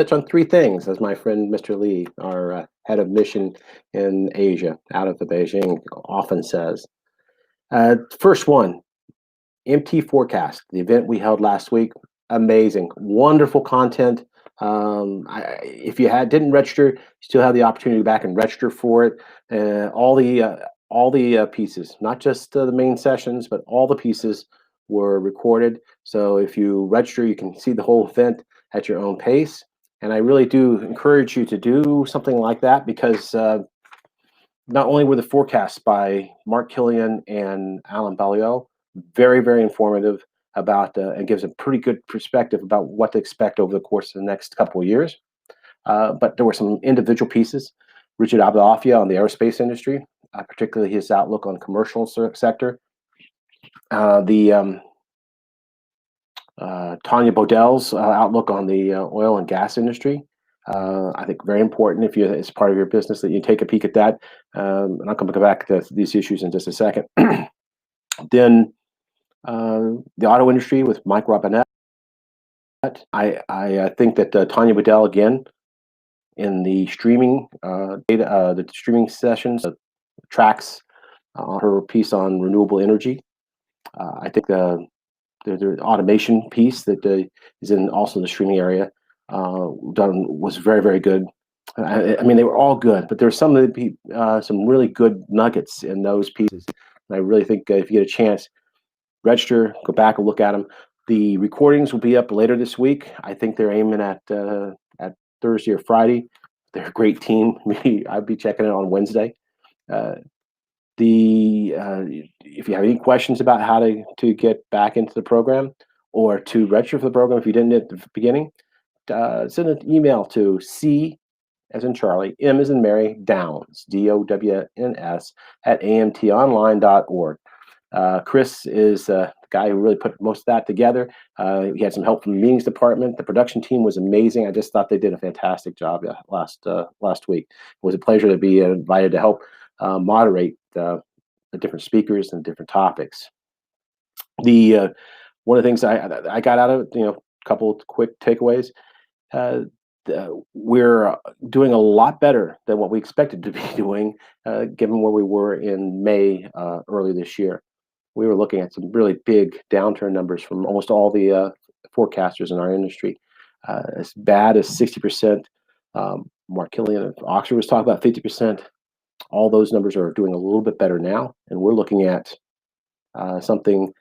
touch on three things, as my friend Mr. Lee, our head of mission in Asia, out of the Beijing, often says. First one, AMT Forecast, the event we held last week. Amazing, wonderful content. If you didn't register, you still have the opportunity to go back and register for it. All the pieces, not just the main sessions, but all the pieces were recorded. So if you register, you can see the whole event at your own pace. And I really do encourage you to do something like that, because not only were the forecasts by Mark Killian and Alan Balliol very, very informative about, and gives a pretty good perspective about what to expect over the course of the next couple of years. But there were some individual pieces. Richard Abdalafia on the aerospace industry, particularly his outlook on commercial sector. Tanya Bodell's outlook on the oil and gas industry. I think very important if it's part of your business that you take a peek at that. And I'll come back to these issues in just a second. Then the auto industry with Mike Robinette. I think that Tanya Bodell, again, in the streaming data, the streaming sessions, tracks her piece on renewable energy. I think the automation piece that is in also the streaming area was very, very good. I mean, they were all good, but there's some really good nuggets in those pieces. And I really think if you get a chance, register, go back and look at them. The recordings will be up later this week. I think they're aiming at Thursday or Friday. They're a great team. I'd be checking it on Wednesday. If you have any questions about how to get back into the program or to register for the program, if you didn't at the beginning, send an email to C as in Charlie, M as in Mary, Downs, DOWNS, at amtonline.org. Chris is the guy who really put most of that together. He had some help from the meetings department. The production team was amazing. I just thought they did a fantastic job last week. It was a pleasure to be invited to help moderate the different speakers and different topics. One of the things I got out of it, a couple of quick takeaways. We're doing a lot better than what we expected to be doing, given where we were in May early this year. We were looking at some really big downturn numbers from almost all the forecasters in our industry, as bad as 60%. Mark Killian of Oxford was talking about 50%. All those numbers are doing a little bit better now, and we're looking at something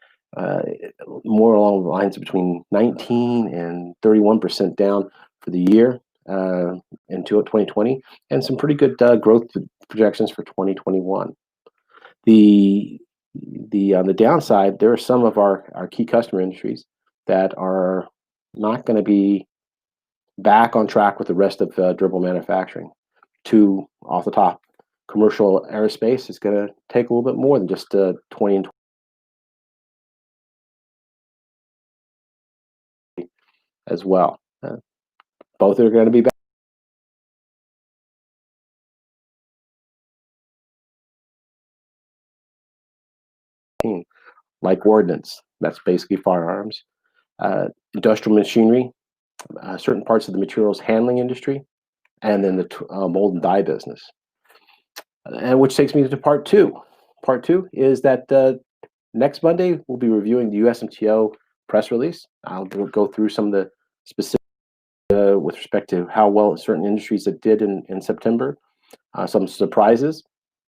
more along the lines of between 19 and 31% down for the year into 2020, and some pretty good growth projections for 2021. On the downside, there are some of our key customer industries that are not going to be back on track with the rest of durable manufacturing. Two off the top, commercial aerospace is going to take a little bit more than just 20 and 20 as well. Both are going to be back. Like ordnance, that's basically firearms, industrial machinery, certain parts of the materials handling industry, and then the mold and die business. And which takes me to part two. Part two is that next Monday we'll be reviewing the USMTO press release. I'll go through some of the specifics with respect to how well certain industries that did in September, some surprises,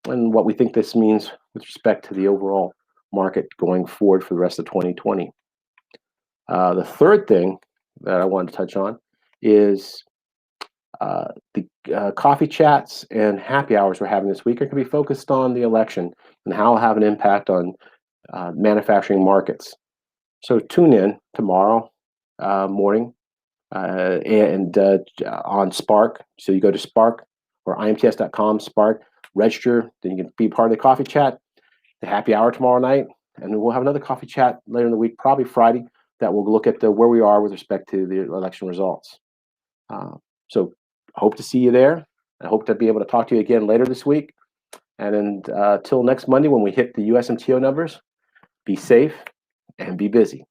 and what we think this means with respect to the overall market going forward for the rest of 2020. The third thing that I wanted to touch on is the coffee chats and happy hours we're having this week are going to be focused on the election and how it'll have an impact on manufacturing markets. So tune in tomorrow morning and on Spark. So you go to Spark or imts.com, Spark, register, then you can be part of the coffee chat, the happy hour tomorrow night, and then we'll have another coffee chat later in the week, probably Friday, that will look at where we are with respect to the election results. So hope to see you there. I hope to be able to talk to you again later this week. And until next Monday when we hit the USMTO numbers, be safe and be busy.